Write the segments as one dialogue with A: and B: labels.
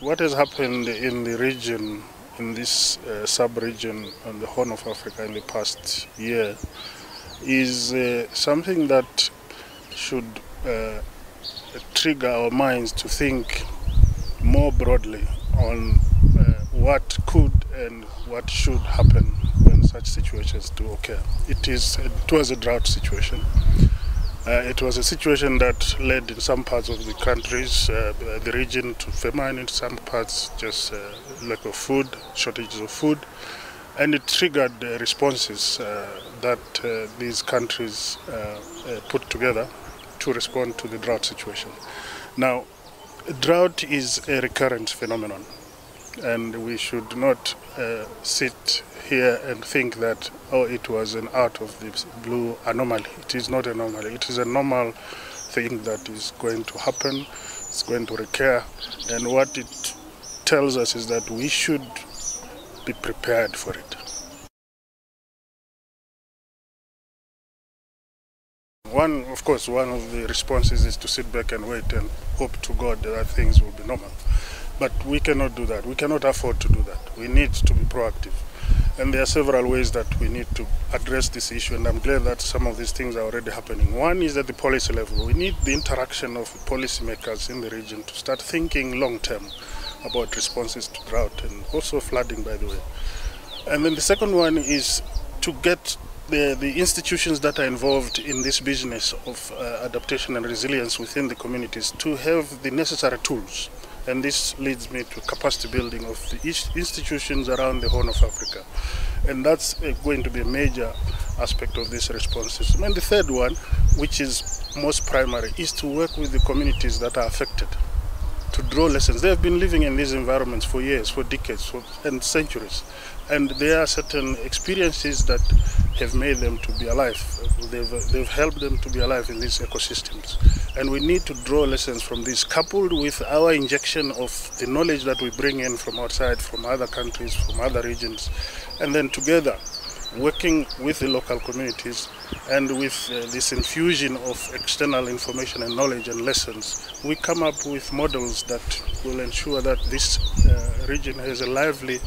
A: what has happened in the region, in this sub-region on the Horn of Africa in the past year is something that should trigger our minds to think more broadly on what could and what should happen when such situations do occur. It was a drought situation. It was a situation that led in some parts of the countries, the region, to famine, in some parts just lack of food, shortages of food, and it triggered responses that these countries put together to respond to the drought situation. Now, drought is a recurrent phenomenon, and we should not sit here and think that, oh, it was an out of the blue anomaly. It is not an anomaly. It is a normal thing that is going to happen. It's going to recur, and what it tells us is that we should be prepared for it. Of course, one of the responses is to sit back and wait and hope to God that things will be normal. But we cannot do that. We cannot afford to do that. We need to be proactive. And there are several ways that we need to address this issue, and I'm glad that some of these things are already happening. One is at the policy level. We need the interaction of policymakers in the region to start thinking long-term about responses to drought and also flooding, by the way. And then the second one is to get the institutions that are involved in this business of adaptation and resilience within the communities to have the necessary tools. And this leads me to capacity building of the institutions around the Horn of Africa. And that's going to be a major aspect of this response system. And the third one, which is most primary, is to work with the communities that are affected, to draw lessons. They have been living in these environments for years, for decades, and centuries. And there are certain experiences that have made them to be alive. They've helped them to be alive in these ecosystems. And we need to draw lessons from this, coupled with our injection of the knowledge that we bring in from outside, from other countries, from other regions. And then together, working with the local communities and with this infusion of external information and knowledge and lessons, we come up with models that will ensure that this region has a livelihood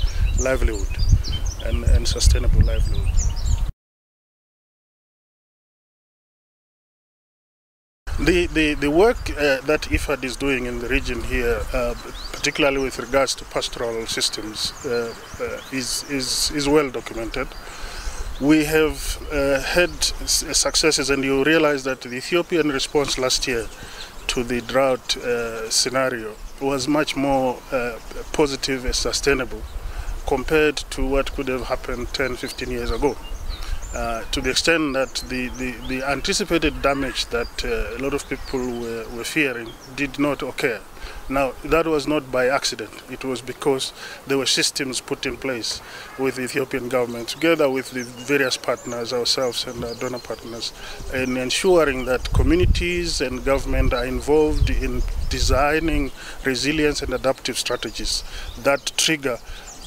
A: and sustainable livelihood. The work that IFAD is doing in the region here, particularly with regards to pastoral systems, is well documented. We have had successes, and you realize that the Ethiopian response last year to the drought scenario was much more positive and sustainable compared to what could have happened 10-15 years ago. To the extent that the anticipated damage that a lot of people were fearing did not occur. Now, that was not by accident. It was because there were systems put in place with the Ethiopian government, together with the various partners, ourselves and our donor partners, in ensuring that communities and government are involved in designing resilience and adaptive strategies that trigger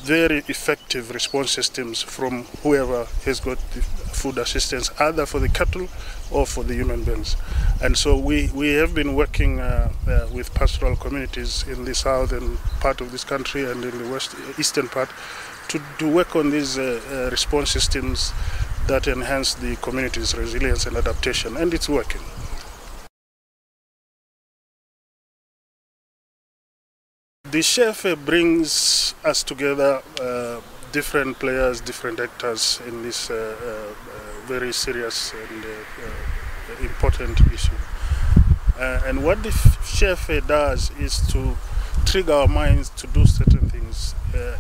A: very effective response systems from whoever has got the food assistance, either for the cattle or for the human beings. And so we have been working with pastoral communities in the southern part of this country and in the eastern part to work on these response systems that enhance the community's resilience and adaptation, and it's working. The ShareFair brings us together, different players, different actors in this very serious and important issue. And what the ShareFair does is to trigger our minds to do certain things.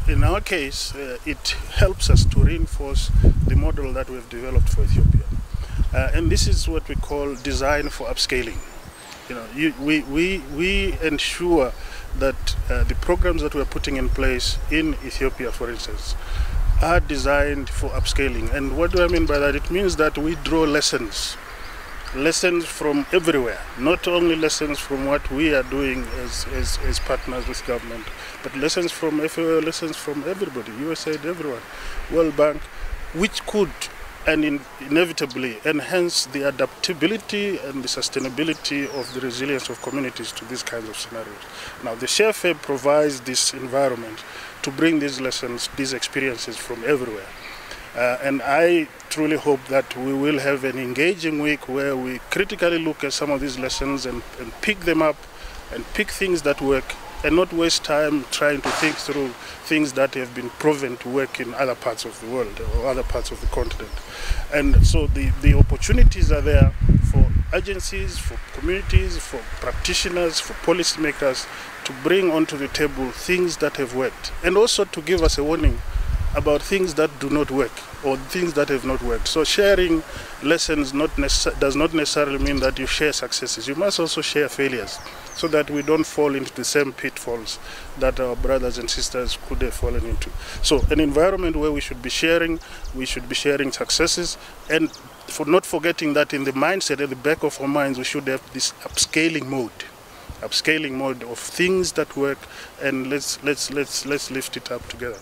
A: In our case, it helps us to reinforce the model that we've developed for Ethiopia. And this is what we call design for upscaling. You know, we ensure that the programs that we're putting in place in Ethiopia, for instance, are designed for upscaling. And what do I mean by that? It means that we draw lessons from everywhere, not only lessons from what we are doing as partners with government, but lessons from FAO, lessons from everybody, USAID, everyone, World Bank, which could and inevitably enhance the adaptability and the sustainability of the resilience of communities to these kinds of scenarios. Now, the ShareFair provides this environment to bring these lessons, these experiences from everywhere. And I truly hope that we will have an engaging week where we critically look at some of these lessons and pick them up and pick things that work, and not waste time trying to think through things that have been proven to work in other parts of the world or other parts of the continent. And so the opportunities are there for agencies, for communities, for practitioners, for policymakers to bring onto the table things that have worked, and also to give us a warning about things that do not work or things that have not worked. So sharing lessons does not necessarily mean that you share successes. You must also share failures, so that we don't fall into the same pitfalls that our brothers and sisters could have fallen into. So an environment where we should be sharing successes, and for not forgetting that in the mindset, at the back of our minds, we should have this upscaling mode of things that work, and let's lift it up together.